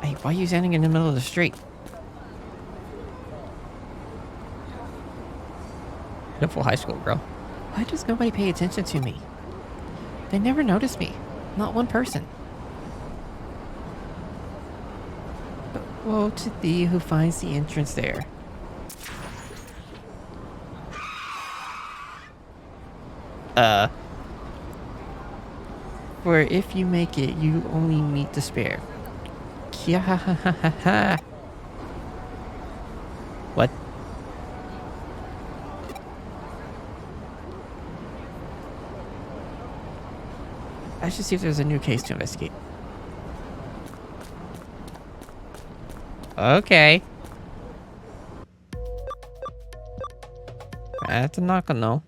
Hey, why are you standing in the middle of the street? Beautiful high school girl. Why does nobody pay attention to me? They never notice me. Not one person. But woe to thee who finds the entrance there. For if you make it, you only meet despair. Kia-ha-ha-ha-ha. What? I should see if there's a new case to investigate. Okay. That's a knock on no.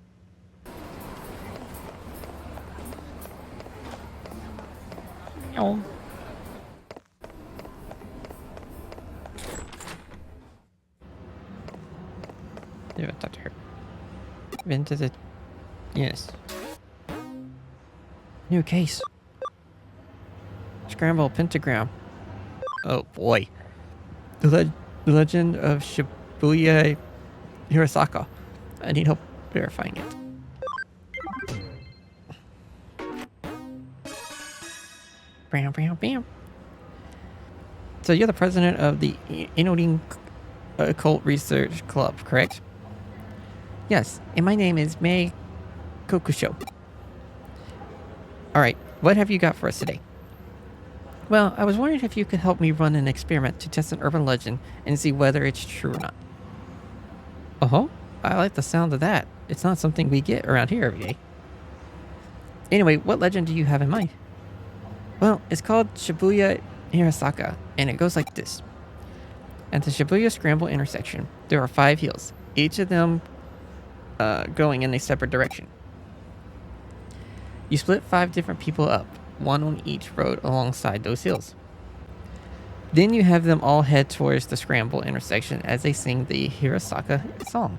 Oh. Yeah, talk to her. Been to the... Yes. New case. Scramble pentagram. Oh boy. The legend of Shibuya Hirasaka. I need help verifying it. Bam, bam, bam. So you're the president of the Inodin Occult Research Club, correct? Yes, and my name is Mei Kokusho. Alright, what have you got for us today? Well, I was wondering if you could help me run an experiment to test an urban legend and see whether it's true or not. Oh, I like the sound of that. It's not something we get around here every day. Anyway, what legend do you have in mind? Well, it's called Shibuya Hirasaka, and it goes like this. At the Shibuya Scramble intersection, there are 5 hills, each of them going in a separate direction. You split 5 different people up, one on each road alongside those hills. Then you have them all head towards the Scramble intersection as they sing the Hirasaka song.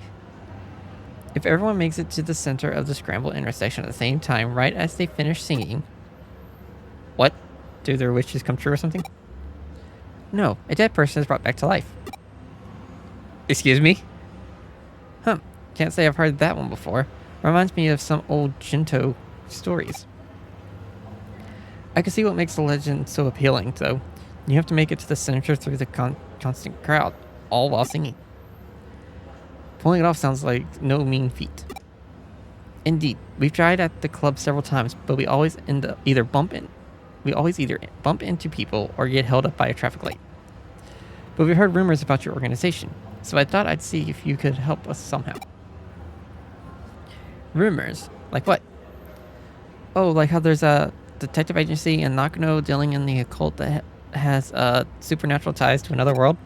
If everyone makes it to the center of the Scramble intersection at the same time, right as they finish singing... What? Do their wishes come true or something? No, a dead person is brought back to life. Excuse me? Huh, can't say I've heard that one before. Reminds me of some old Shinto stories. I can see what makes the legend so appealing, though. You have to make it to the center through the constant crowd, all while singing. Pulling it off sounds like no mean feat. Indeed, we've tried at the club several times, but we always end up either bump into people or get held up by a traffic light. But we heard rumors about your organization, so I thought I'd see if you could help us somehow. Rumors? Like what? Oh, like how there's a detective agency in Nakano dealing in the occult that has supernatural ties to another world.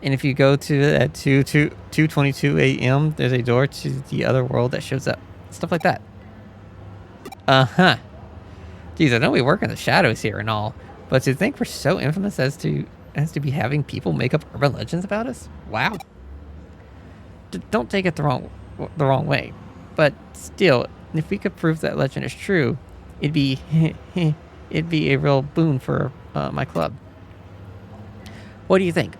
And if you go to at 2:22 a.m., there's a door to the other world that shows up. Stuff like that. Uh-huh. Geez, I know we work in the shadows here and all, but to think we're so infamous as to be having people make up urban legends about us? Wow. Don't take it the wrong way. But still, if we could prove that legend is true, it'd be a real boon for my club. What do you think?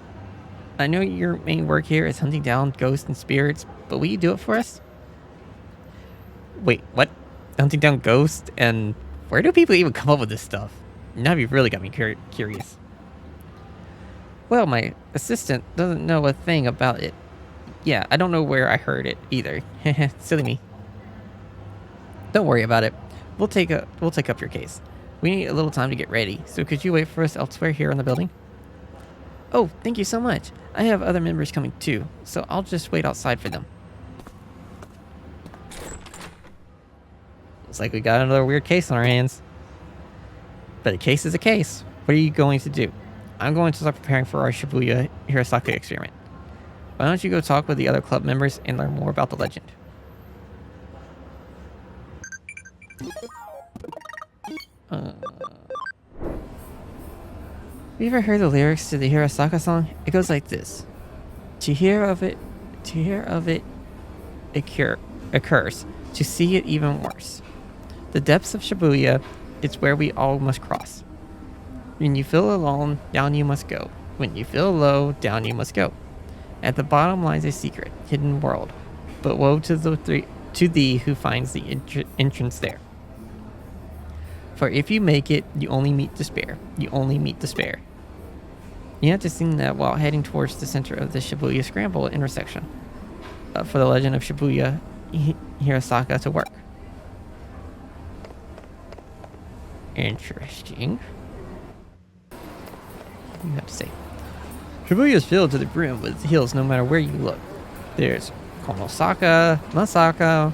I know your main work here is hunting down ghosts and spirits, but will you do it for us? Wait, what? Hunting down ghosts? And where do people even come up with this stuff? Now you've really got me curious. Well, my assistant doesn't know a thing about it. Yeah, I don't know where I heard it either. Silly me. Don't worry about it. We'll take up your case. We need a little time to get ready, so could you wait for us elsewhere here in the building? Oh, thank you so much. I have other members coming too, so I'll just wait outside for them. Looks like we got another weird case on our hands. But a case is a case. What are you going to do? I'm going to start preparing for our Shibuya Hirasaka experiment. Why don't you go talk with the other club members and learn more about the legend? Have you ever heard the lyrics to the Hirasaka song? It goes like this. To hear of it occurs. To see it even worse. The depths of Shibuya, it's where we all must cross. When you feel alone, down you must go. When you feel low, down you must go. At the bottom lies a secret, hidden world. But woe to thee who finds the entrance there. For if you make it, you only meet despair. You only meet despair. You have to sing that while heading towards the center of the Shibuya Scramble intersection for the legend of Shibuya Hirasaka to work. Interesting. You have to say. Shibuya is filled to the brim with hills no matter where you look. There's Konosaka, Masaka,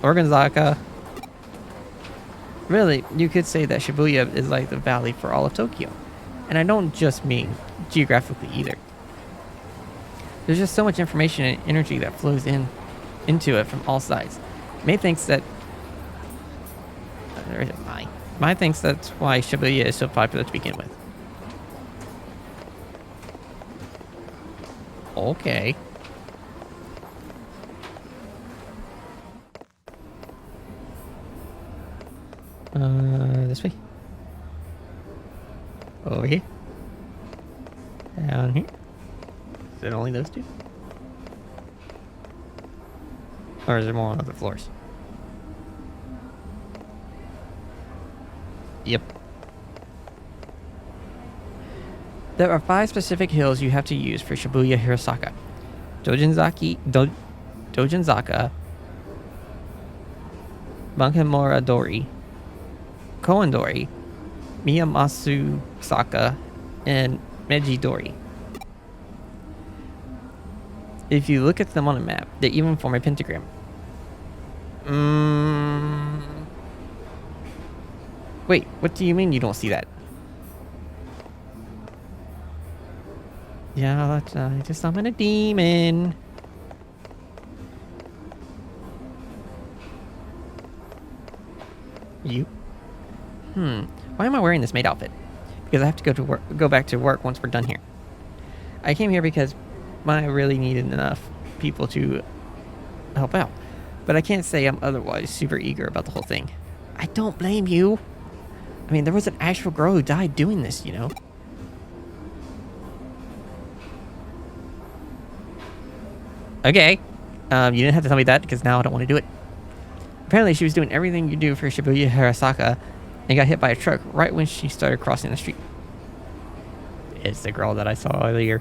Organzaka. Really, you could say that Shibuya is like the valley for all of Tokyo. And I don't just mean geographically either. There's just so much information and energy that flows into it from all sides. May thinks that... There isn't Mai. Mai thinks that's why Shibuya is so popular to begin with. Okay. This way. Over here. Down here. Is it only those two? Or is there more on other floors? Yep. There are 5 specific hills you have to use for Shibuya Hirasaka. Dojinzaka, Bankemura Dori, Koendori, Miyamasu Saka, and Meiji Dori. If you look at them on a map, they even form a pentagram. Wait, what do you mean you don't see that? Yeah, I just summoned a demon. You? Why am I wearing this maid outfit? Because I have to go back to work once we're done here. I came here because I really needed enough people to help out. But I can't say I'm otherwise super eager about the whole thing. I don't blame you. I mean, there was an actual girl who died doing this, you know? Okay. You didn't have to tell me that because now I don't want to do it. Apparently, she was doing everything you do for Shibuya Hirasaka and got hit by a truck right when she started crossing the street. It's the girl that I saw earlier.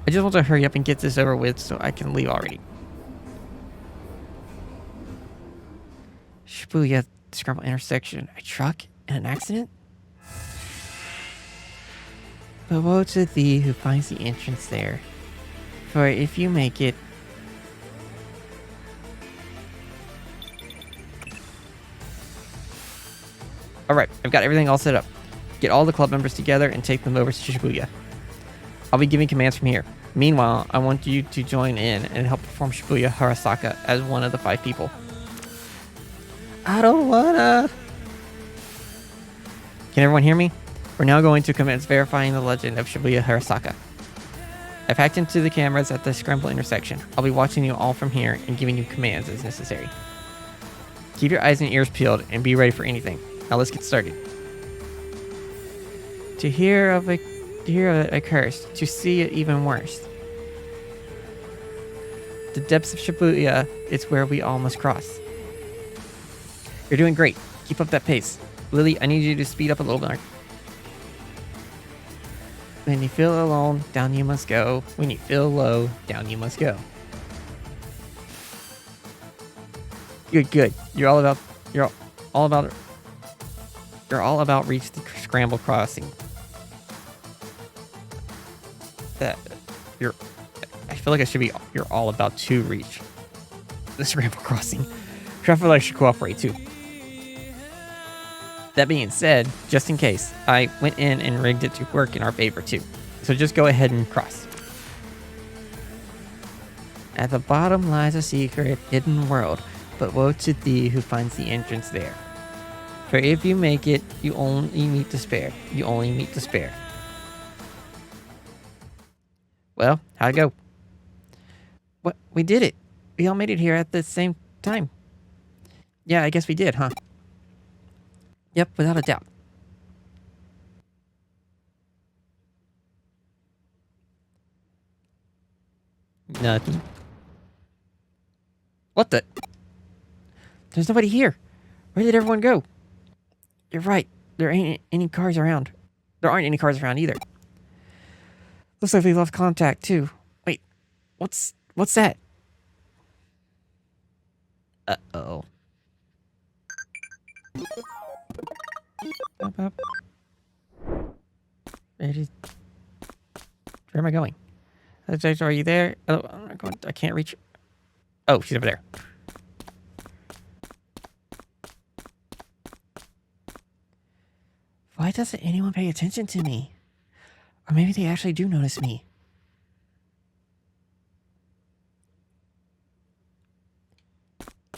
I just want to hurry up and get this over with so I can leave already. Shibuya Scramble intersection. A truck and an accident? But woe to thee who finds the entrance there. For if you make it... Alright, I've got everything all set up. Get all the club members together and take them over to Shibuya. I'll be giving commands from here. Meanwhile, I want you to join in and help perform Shibuya Hirasaka as one of the 5 people. I don't wanna... Can everyone hear me? We're now going to commence verifying the legend of Shibuya Hirasaka. I've hacked into the cameras at the Scramble intersection. I'll be watching you all from here and giving you commands as necessary. Keep your eyes and ears peeled and be ready for anything. Now let's get started. To hear of a curse, to see it even worse. The depths of Shibuya is where we all must cross. You're doing great. Keep up that pace. Lily, I need you to speed up a little bit. When you feel alone, down you must go. When you feel low, down you must go. Good. You're all about reach the scramble crossing. I feel like you're all about to reach the scramble crossing. I feel like I should cooperate too. That being said, just in case, I went in and rigged it to work in our favor too. So just go ahead and cross. At the bottom lies a secret, hidden world, but woe to thee who finds the entrance there. For if you make it, you only meet despair. You only meet despair. Well, how'd it go? What? We did it. We all made it here at the same time. Yeah, I guess we did, huh? Yep, without a doubt. Nothing. What the? There's nobody here. Where did everyone go? You're right. There ain't any cars around. There aren't any cars around either. Looks like we lost contact too. Wait, what's that? Uh-oh. Up, up. Where am I going? Are you there? Oh, I can't reach. Oh, she's over there. Why doesn't anyone pay attention to me? Or maybe they actually do notice me.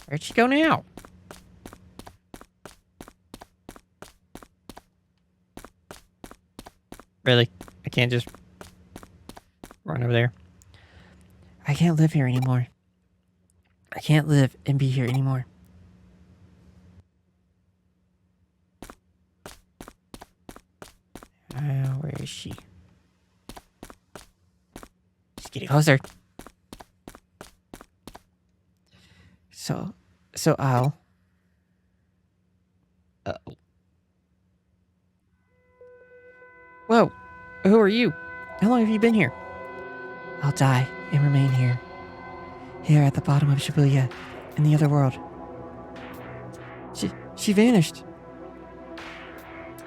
Where'd she go now? Really? I can't just run over there? I can't live here anymore. I can't live and be here anymore. Where is she? She's getting closer. So I'll... Uh-oh. Whoa! Who are you? How long have you been here? I'll die and remain here. Here at the bottom of Shibuya, in the other world. She vanished.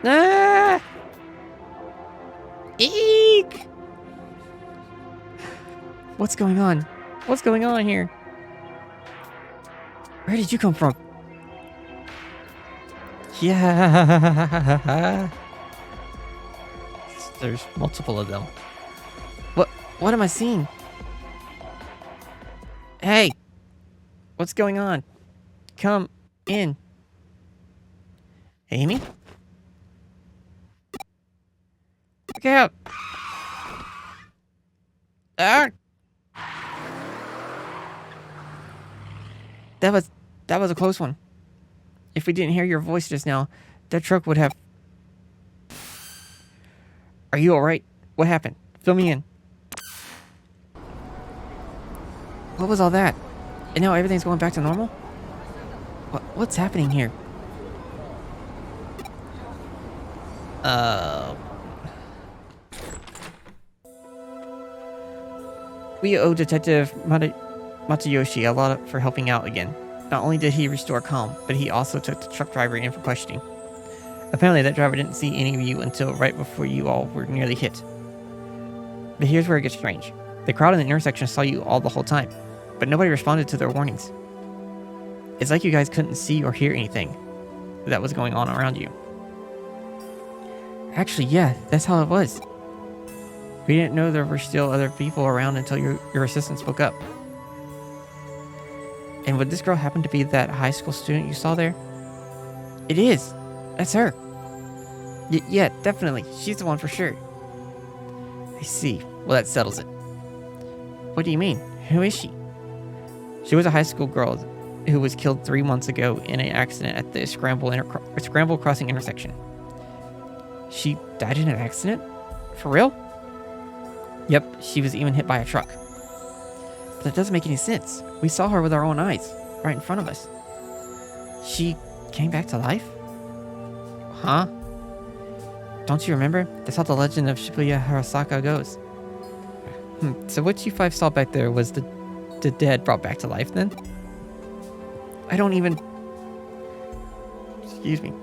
Ah! Eek! What's going on? What's going on here? Where did you come from? Yeah. There's multiple of them. What am I seeing? Hey! What's going on? Come in. Amy? Look out! Ah! That was a close one. If we didn't hear your voice just now, that truck would have... Are you alright? What happened? Fill me in. What was all that? And now everything's going back to normal? What's happening here? We owe Detective Matsuyoshi a lot for helping out again. Not only did he restore calm, but he also took the truck driver in for questioning. Apparently that driver didn't see any of you until right before you all were nearly hit. But here's where it gets strange. The crowd in the intersection saw you all the whole time, but nobody responded to their warnings. It's like you guys couldn't see or hear anything that was going on around you. Actually, yeah, that's how it was. We didn't know there were still other people around until your assistant spoke up. And would this girl happen to be that high school student you saw there? It is. That's her. Yeah, definitely. She's the one for sure. I see. Well, that settles it. What do you mean? Who is she? She was a high school girl who was killed 3 months ago in an accident at the Scramble Crossing intersection. She died in an accident? For real? Yep, she was even hit by a truck. But that doesn't make any sense. We saw her with our own eyes, right in front of us. She came back to life? Huh? Don't you remember? That's how the legend of Shibuya Hirasaka goes. So what you 5 saw back there was the dead brought back to life then? I don't even... Excuse me.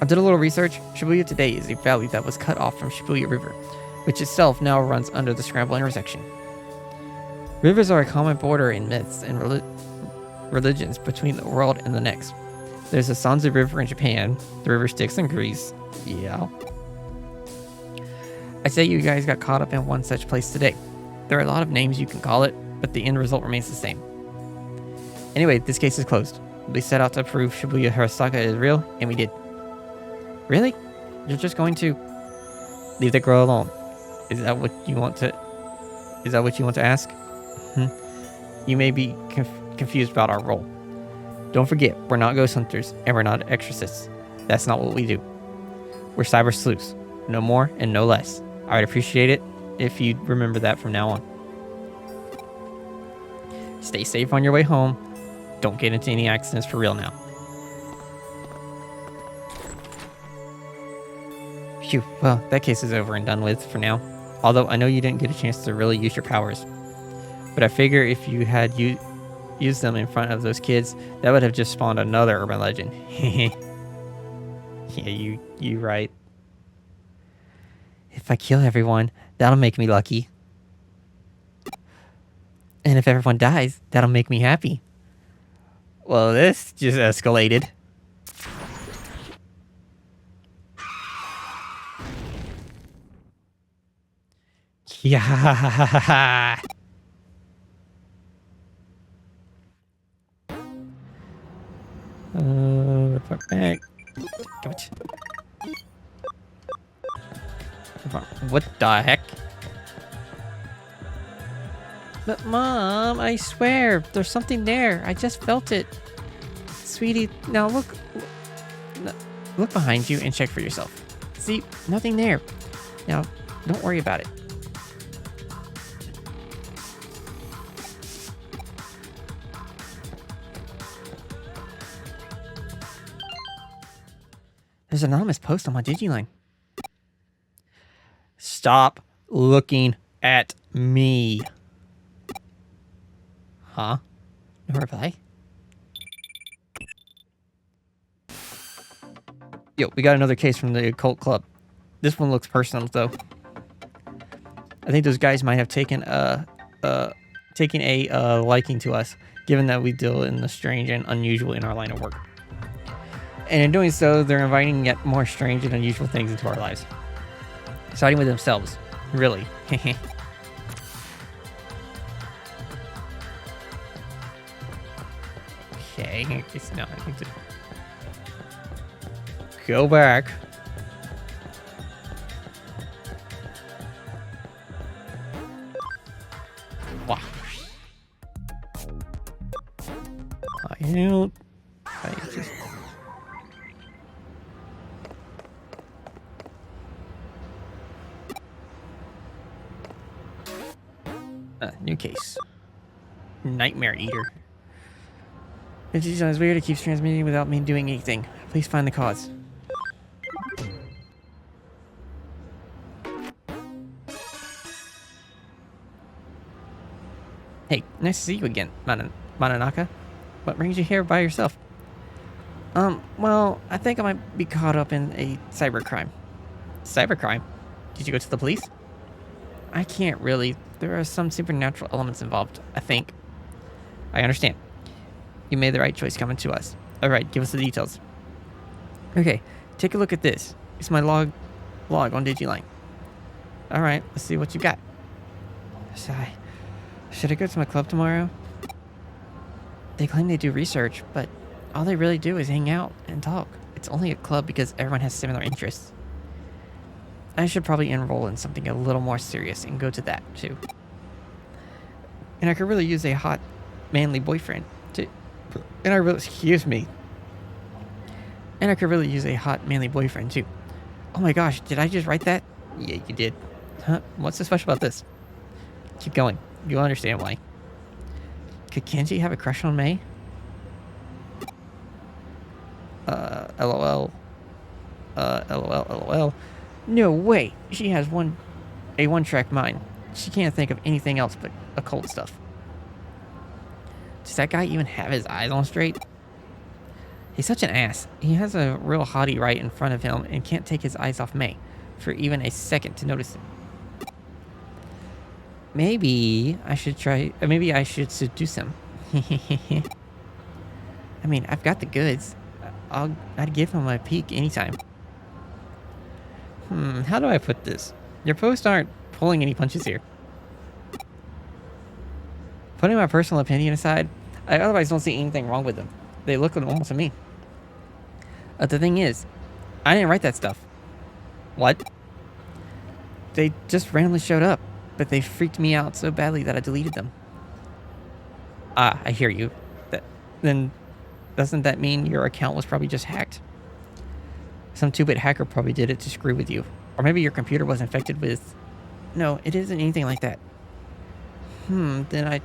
I did a little research. Shibuya today is a valley that was cut off from Shibuya River, which itself now runs under the Scramble intersection. Rivers are a common border in myths and religions between the world and the next. There's the Sanzu River in Japan, the river Styx in Greece. Yeah. I say you guys got caught up in one such place today. There are a lot of names you can call it, but the end result remains the same. Anyway, this case is closed. We set out to prove Shibuya Hirasaka is real, and we did. Really? You're just going to leave the girl alone? Is that what you want to ask? You may be confused about our role. Don't forget, we're not ghost hunters, and we're not exorcists. That's not what we do. We're cyber sleuths. No more and no less. I would appreciate it if you remember that from now on. Stay safe on your way home. Don't get into any accidents for real now. Phew, well, that case is over and done with for now. Although I know you didn't get a chance to really use your powers. But I figure if you had used them in front of those kids, that would have just spawned another urban legend. Yeah, you right. If I kill everyone, that'll make me lucky. And if everyone dies, that'll make me happy. Well, this just escalated. Yeah. Report back. What the heck? But Mom, I swear, there's something there. I just felt it. Sweetie, now look behind you and check for yourself. See, nothing there. Now, don't worry about it. There's an anonymous post on my Digiline. Stop looking at me. Huh? No reply? Yo, we got another case from the Occult Club. This one looks personal, though. I think those guys might have taken a liking to us, given that we deal in the strange and unusual in our line of work. And in doing so, they're inviting yet more strange and unusual things into our lives. Siding with themselves. Really. Okay, it's not. I need to go back. Wow. I don't. I just. New case. Nightmare Eater. It sounds weird. It keeps transmitting without me doing anything. Please find the cause. Hey, nice to see you again, Mananaka. What brings you here by yourself? Well, I think I might be caught up in a cybercrime. Cybercrime? Did you go to the police? I can't really. There are some supernatural elements involved, I think. I understand. You made the right choice coming to us. Alright, give us the details. Okay, take a look at this. It's my log on Digiline. Alright, let's see what you got. Should I go to my club tomorrow? They claim they do research, but all they really do is hang out and talk. It's only a club because everyone has similar interests. I should probably enroll in something a little more serious and go to that, too. And I could really use a hot, manly boyfriend, too. And I could really use a hot, manly boyfriend, too. Oh my gosh, did I just write that? Yeah, you did. Huh? What's so special about this? Keep going. You'll understand why. Could Kenji have a crush on May? LOL. LOL. No way. She has a one-track mind. She can't think of anything else but occult stuff. Does that guy even have his eyes on straight? He's such an ass. He has a real hottie right in front of him and can't take his eyes off May for even a second to notice it. Maybe I should seduce him. I mean, I've got the goods. I'd give him a peek anytime. How do I put this? Your posts aren't pulling any punches here. Putting my personal opinion aside, I otherwise don't see anything wrong with them. They look normal to me. The thing is, I didn't write that stuff. What? They just randomly showed up, but they freaked me out so badly that I deleted them. Ah, I hear you. Then doesn't that mean your account was probably just hacked? Some 2-bit hacker probably did it to screw with you. Or maybe your computer was infected with... No, it isn't anything like that. Then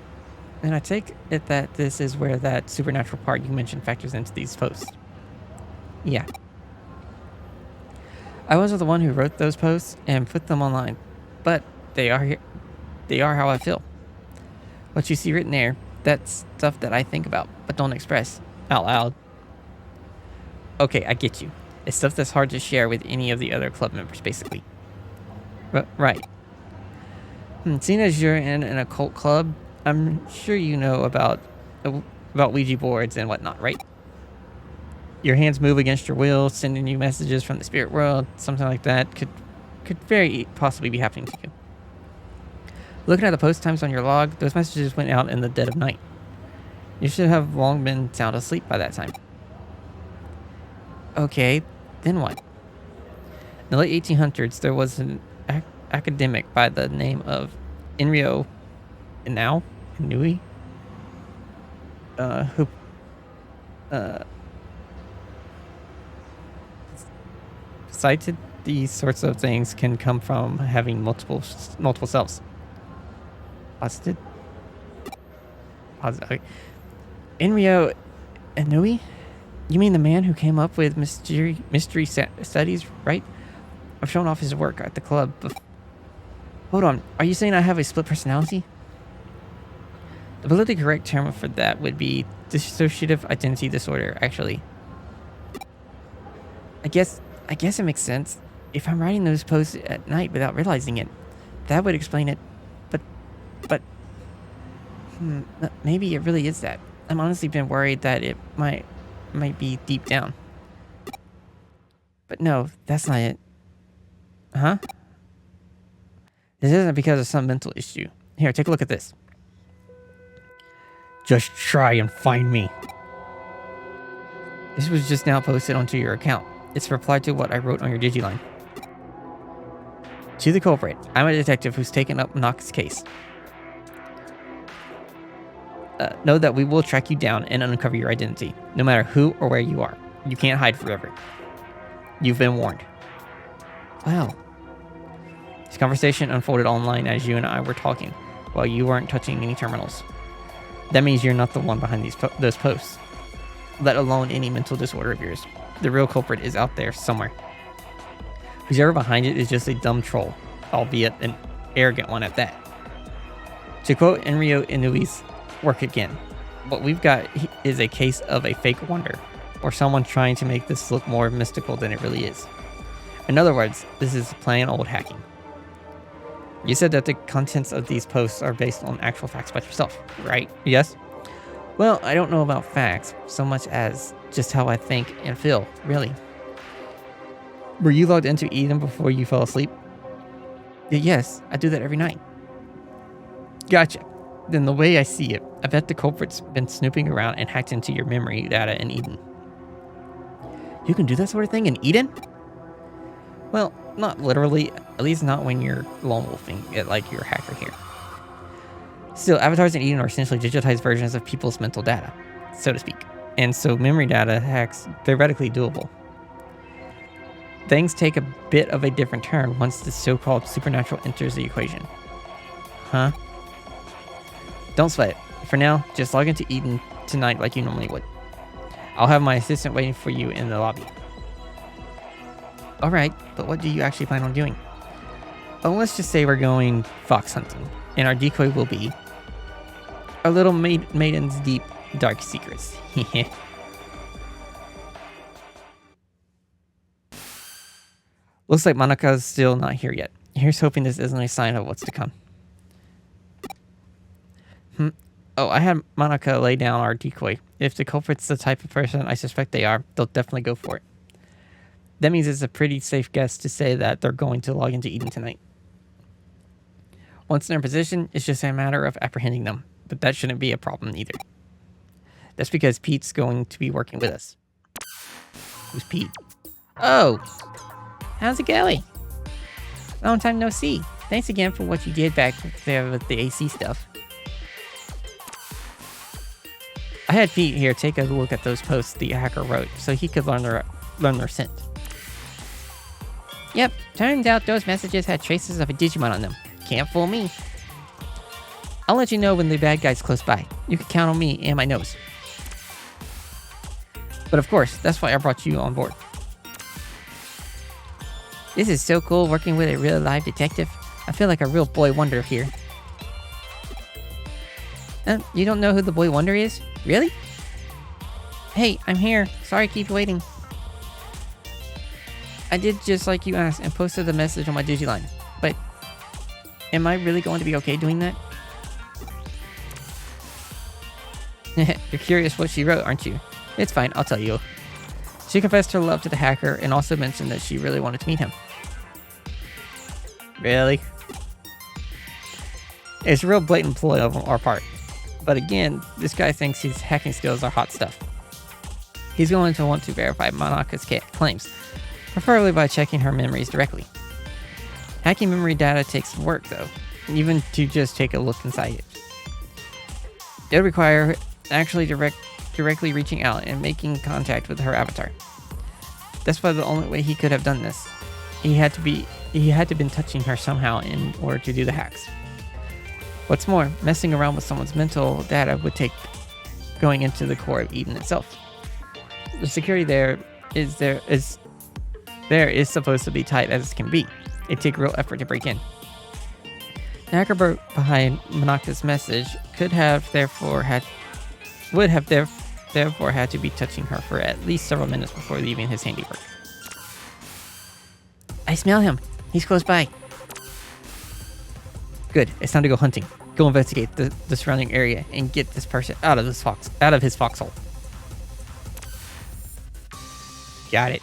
I take it that this is where that supernatural part you mentioned factors into these posts. Yeah. I wasn't the one who wrote those posts and put them online, but they are how I feel. What you see written there, that's stuff that I think about, but don't express out loud. Okay, I get you. It's stuff that's hard to share with any of the other club members, basically. Right. Seeing as you're in an occult club, I'm sure you know about Ouija boards and whatnot, right? Your hands move against your will, sending you messages from the spirit world, something like that could very possibly be happening to you. Looking at the post times on your log, those messages went out in the dead of night. You should have long been sound asleep by that time. Okay, then what? In the late 1800s, there was an academic by the name of Inui, who cited these sorts of things can come from having multiple selves. Posited? Okay. Inui? You mean the man who came up with mystery studies, right? I've shown off his work at the club. Hold on, are you saying I have a split personality? The politically correct term for that would be dissociative identity disorder, actually. I guess it makes sense. If I'm writing those posts at night without realizing it, that would explain it. But maybe it really is that. I'm honestly been worried that it might be deep down. But no, that's not it. Huh? This isn't because of some mental issue. Here, take a look at this. Just try and find me. This was just now posted onto your account. It's a reply to what I wrote on your digiline. To the culprit, I'm a detective who's taken up Nock's case. Know that we will track you down and uncover your identity, no matter who or where you are. You can't hide forever. You've been warned. Wow. This conversation unfolded online as you and I were talking, while you weren't touching any terminals. That means you're not the one behind those posts, let alone any mental disorder of yours. The real culprit is out there somewhere. Whoever behind it is just a dumb troll, albeit an arrogant one at that. To quote MiRyuuzen's work again, what we've got is a case of a fake wonder, or someone trying to make this look more mystical than it really is. In other words, this is plain old hacking. You said that the contents of these posts are based on actual facts about yourself, right? Yes? Well, I don't know about facts so much as just how I think and feel, really. Were you logged into Eden before you fell asleep? Yes, I do that every night. Gotcha. Then the way I see it, I bet the culprit's been snooping around and hacked into your memory data in Eden. You can do that sort of thing in Eden? Well, not literally, at least not when you're lone wolfing it like you're a hacker here. Still, avatars in Eden are essentially digitized versions of people's mental data, so to speak. And so memory data hacks theoretically doable. Things take a bit of a different turn once the so-called supernatural enters the equation. Huh? Don't sweat it. For now, just log into Eden tonight like you normally would. I'll have my assistant waiting for you in the lobby. Alright, but what do you actually plan on doing? Oh, let's just say we're going fox hunting, and our decoy will be our little maiden's deep, dark secrets. Looks like Monika's still not here yet. Here's hoping this isn't a sign of what's to come. Oh, I had Monika lay down our decoy. If the culprit's the type of person I suspect they are, they'll definitely go for it. That means it's a pretty safe guess to say that they're going to log into Eden tonight. Once in their position, it's just a matter of apprehending them, but that shouldn't be a problem either. That's because Pete's going to be working with us. Who's Pete? Oh! How's it going? Long time no see. Thanks again for what you did back there with the AC stuff. I had Pete here take a look at those posts the hacker wrote so he could learn their scent. Yep, turned out those messages had traces of a Digimon on them. Can't fool me. I'll let you know when the bad guy's close by. You can count on me and my nose. But of course, that's why I brought you on board. This is so cool working with a real live detective. I feel like a real boy wonder here. You don't know who the boy wonder is? Really? Hey, I'm here. Sorry to keep you waiting. I did just like you asked and posted the message on my Digiline. But am I really going to be okay doing that? You're curious what she wrote, aren't you? It's fine, I'll tell you. She confessed her love to the hacker and also mentioned that she really wanted to meet him. Really? It's a real blatant ploy on our part. But again, this guy thinks his hacking skills are hot stuff. He's going to want to verify Monaka's claims, preferably by checking her memories directly. Hacking memory data takes work though, even to just take a look inside it. It would require actually directly reaching out and making contact with her avatar. That's why the only way he could have done this. He had to been touching her somehow in order to do the hacks. What's more, messing around with someone's mental data would take going into the core of Eden itself. The security there is supposed to be tight as it can be. It'd take real effort to break in. The hacker behind Monaka's message would have therefore had to be touching her for at least several minutes before leaving his handiwork. I smell him. He's close by. Good. It's time to go hunting. Go investigate the surrounding area and get this person out of his foxhole. Got it.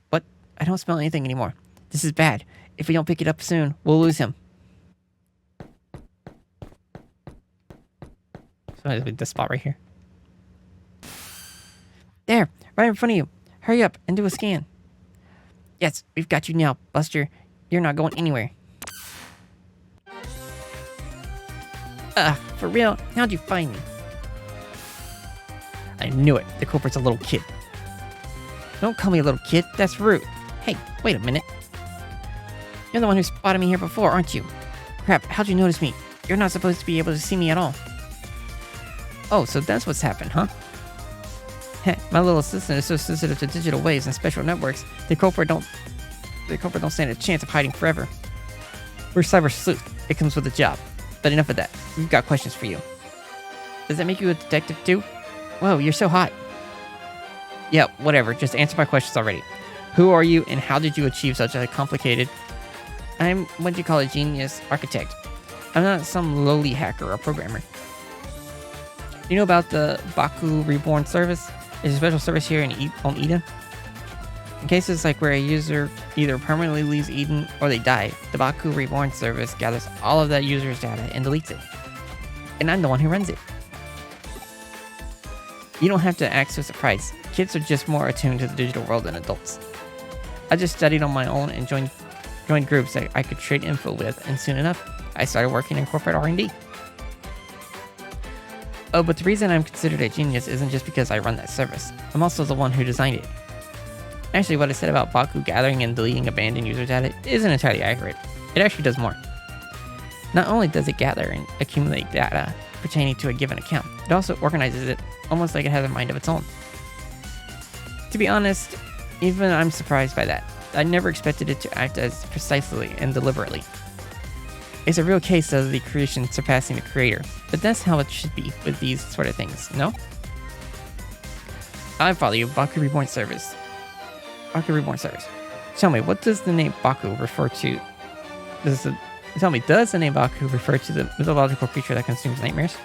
What? I don't smell anything anymore. This is bad. If we don't pick it up soon, we'll lose him. So this spot right here. There, right in front of you. Hurry up and do a scan. Yes, we've got you now, Buster. You're not going anywhere. For real? How'd you find me? I knew it. The culprit's a little kid. Don't call me a little kid. That's rude. Hey, wait a minute. You're the one who spotted me here before, aren't you? Crap, how'd you notice me? You're not supposed to be able to see me at all. Oh, so that's what's happened, huh? Heh, my little assistant is so sensitive to digital waves and special networks, the culprit don't stand a chance of hiding forever. We're Cyber Sleuth. It comes with a job. But enough of that. We've got questions for you. Does that make you a detective too? Whoa, you're so hot. Yeah, whatever. Just answer my questions already. Who are you and how did you achieve such a complicated... I'm what you call a genius architect. I'm not some lowly hacker or programmer. You know about the Baku Reborn service? It's a special service here on Eden. In cases like where a user either permanently leaves Eden or they die, the Baku Reborn service gathers all of that user's data and deletes it. And I'm the one who runs it. You don't have to act so surprised. Kids are just more attuned to the digital world than adults. I just studied on my own and joined groups that I could trade info with, and soon enough, I started working in corporate R&D. Oh, but the reason I'm considered a genius isn't just because I run that service. I'm also the one who designed it. Actually, what I said about Baku gathering and deleting abandoned user data isn't entirely accurate. It actually does more. Not only does it gather and accumulate data pertaining to a given account, it also organizes it almost like it has a mind of its own. To be honest, even I'm surprised by that. I never expected it to act as precisely and deliberately. It's a real case of the creation surpassing the creator, but that's how it should be with these sort of things, no? I follow you, Baku Reborn Service. Baku Reborn Service. Tell me, what does the name Baku refer to? Does the name Baku refer to the mythological creature that consumes nightmares?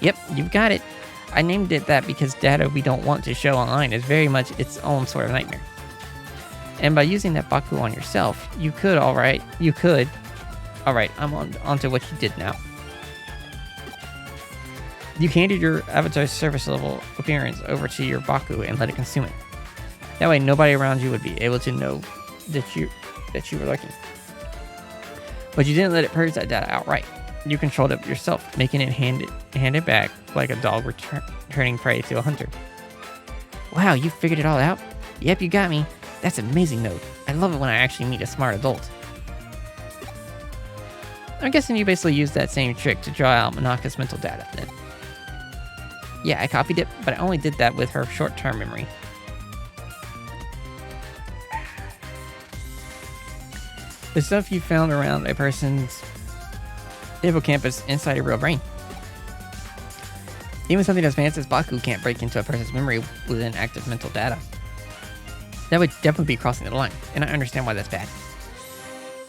Yep, you've got it. I named it that because data we don't want to show online is very much its own sort of nightmare. And by using that Baku on yourself, you could, alright, I'm on to what you did now. You handed your avatar's service level appearance over to your Baku and let it consume it. That way nobody around you would be able to know that you were looking. But you didn't let it purge that data outright. You controlled it yourself, making it hand it back like a dog returning prey to a hunter. Wow, you figured it all out? Yep, you got me. That's amazing, Node. I love it when I actually meet a smart adult. I'm guessing you basically used that same trick to draw out Monaka's mental data then. Yeah, I copied it, but I only did that with her short-term memory. The stuff you found around a person's hippocampus inside a real brain. Even something as advanced as Baku can't break into a person's memory within active mental data. That would definitely be crossing the line, and I understand why that's bad.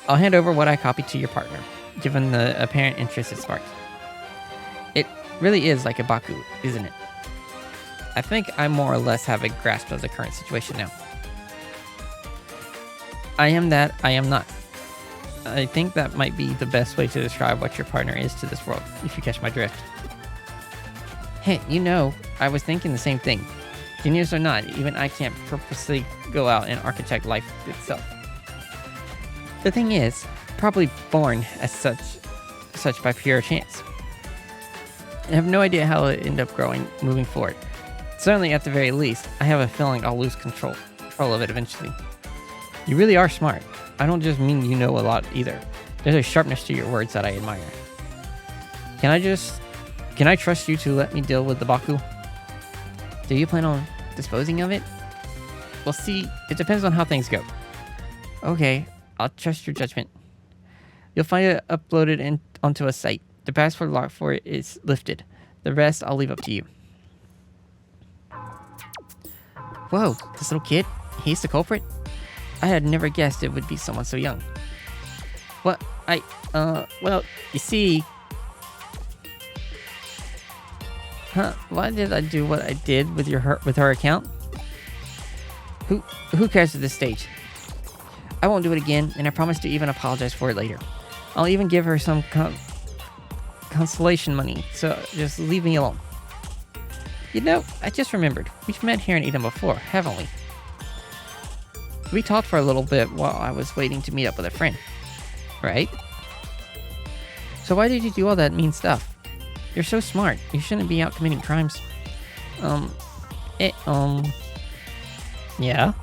I'll hand over what I copied to your partner, given the apparent interest it sparked. It really is like a Baku, isn't it? I think I more or less have a grasp of the current situation now. I am that, I am not. I think that might be the best way to describe what your partner is to this world, if you catch my drift. Hey, you know, I was thinking the same thing. Genius or not, even I can't purposely go out and architect life itself. The thing is, probably born as such by pure chance. I have no idea how it'll end up growing moving forward. Certainly, at the very least, I have a feeling I'll lose control of it eventually. You really are smart. I don't just mean you know a lot either. There's a sharpness to your words that I admire. Can I trust you to let me deal with the Baku? Do you plan on disposing of it? Well, see, it depends on how things go. Okay, I'll trust your judgment. You'll find it uploaded onto a site. The password lock for it is lifted. The rest I'll leave up to you. Whoa, this little kid? He's the culprit? I had never guessed it would be someone so young. Well, well, you see... Huh, why did I do what I did with her account? Who cares at this stage? I won't do it again, and I promise to even apologize for it later. I'll even give her some consolation money, so just leave me alone. You know, I just remembered. We've met here in Eden before, haven't we? We talked for a little bit while I was waiting to meet up with a friend. Right? So why did you do all that mean stuff? You're so smart. You shouldn't be out committing crimes. Yeah?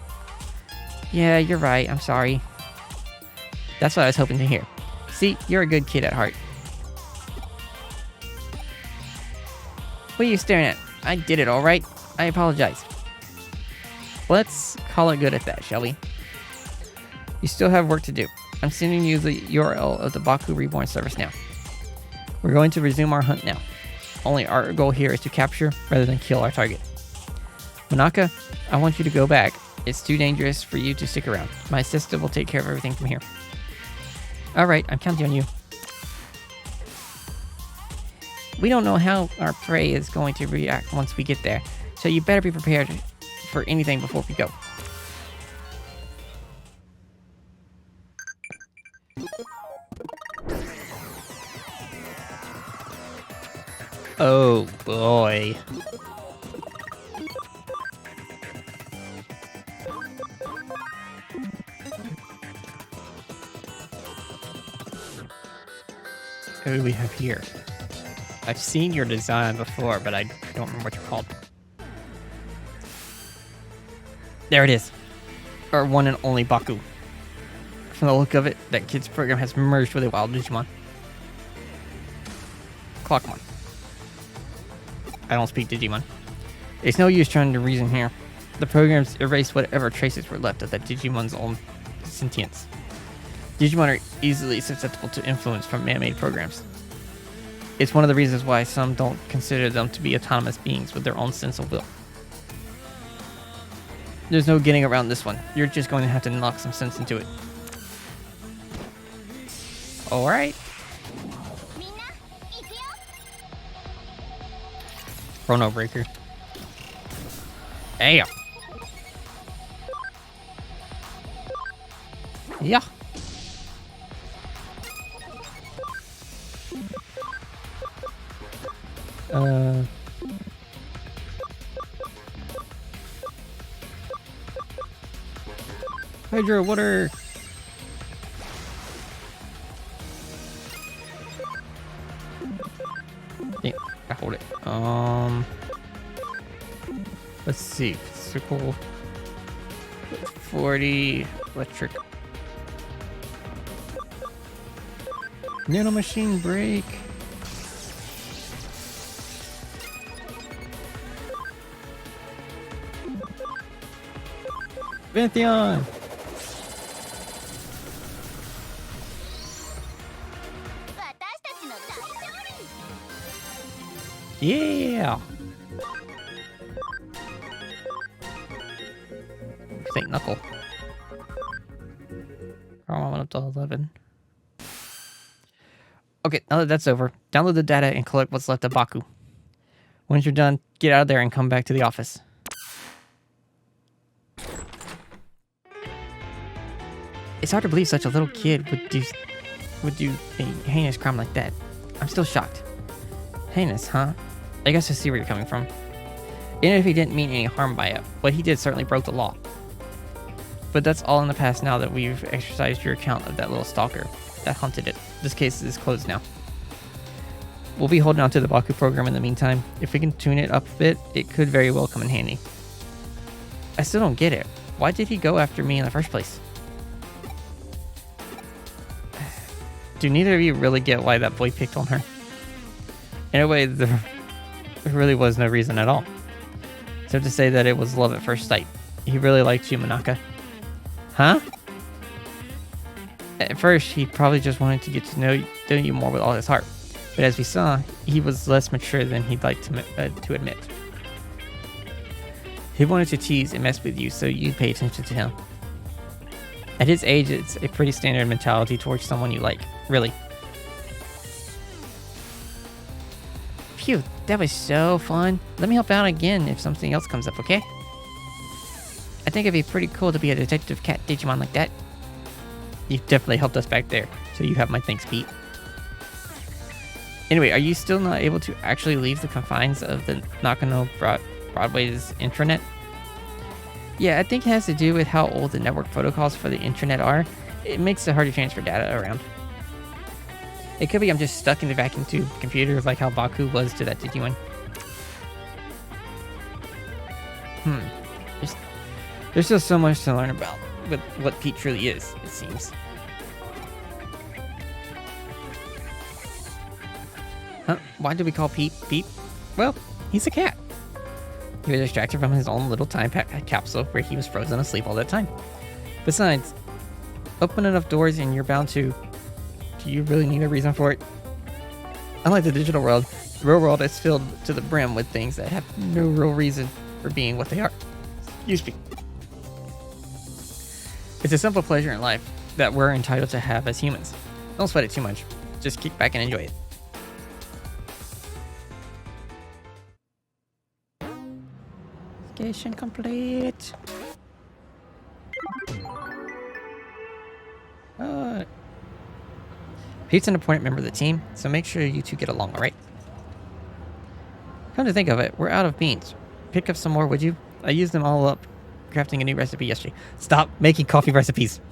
Yeah, you're right. I'm sorry. That's what I was hoping to hear. See, you're a good kid at heart. What are you staring at? I did it, alright? I apologize. Let's call it good at that, shall we? You still have work to do. I'm sending you the URL of the Baku Reborn service now. We're going to resume our hunt now. Only our goal here is to capture rather than kill our target. Monaka, I want you to go back. It's too dangerous for you to stick around. My assistant will take care of everything from here. Alright, I'm counting on you. We don't know how our prey is going to react once we get there, so you better be prepared for anything before we go. Oh boy. Who do we have here? I've seen your design before, but I don't remember what you're called. There it is. Our one and only Baku. From the look of it, that kid's program has merged with a wild Digimon. Clockmon. I don't speak Digimon. It's no use trying to reason here. The programs erased whatever traces were left of that Digimon's own sentience. Digimon are easily susceptible to influence from man-made programs. It's one of the reasons why some don't consider them to be autonomous beings with their own sense of will. There's no getting around this one. You're just going to have to knock some sense into it. Alright. Chrono Breaker. Damn. Yeah. Hydro, water. hold it. Let's see. Circle 40 electric. Nano machine break. Pantheon. Yeah. St. Knuckle. I went up to 11. Okay, now that that's over, download the data and collect what's left of Baku. Once you're done, get out of there and come back to the office. It's hard to believe such a little kid would do a heinous crime like that. I'm still shocked. Heinous, huh? I guess I see where you're coming from. Even if he didn't mean any harm by it, what he did certainly broke the law. But that's all in the past now that we've exercised your account of that little stalker that hunted it. This case is closed now. We'll be holding on to the Baku program in the meantime. If we can tune it up a bit, it could very well come in handy. I still don't get it. Why did he go after me in the first place? Do neither of you really get why that boy picked on her? In a way, there really was no reason at all. Except to say that it was love at first sight. He really liked you, Manaka. Huh? At first, he probably just wanted to get to know you more with all his heart. But as we saw, he was less mature than he'd like to admit. He wanted to tease and mess with you so you'd pay attention to him. At his age, it's a pretty standard mentality towards someone you like, really. Phew, that was so fun. Let me help out again if something else comes up, okay? I think it'd be pretty cool to be a detective cat Digimon like that. You've definitely helped us back there, so you have my thanks, Pete. Anyway, are you still not able to actually leave the confines of the Nakano Broadway's intranet? Yeah, I think it has to do with how old the network protocols for the intranet are. It makes it hard to transfer data around. It could be I'm just stuck in the vacuum tube computer like how Baku was to that Digimon. There's still so much to learn about with what Pete truly is, it seems. Huh? Why do we call Pete Pete? Well, he's a cat. He was distracted from his own little time capsule where he was frozen asleep all that time. Besides, open enough doors and you're bound to... Do you really need a reason for it? Unlike the digital world, the real world is filled to the brim with things that have no real reason for being what they are. Excuse me. It's a simple pleasure in life that we're entitled to have as humans. Don't sweat it too much. Just kick back and enjoy it. Investigation complete. Pete's an important member of the team, so make sure you two get along, alright? Come to think of it, we're out of beans. Pick up some more, would you? I used them all up crafting a new recipe yesterday. Stop making coffee recipes.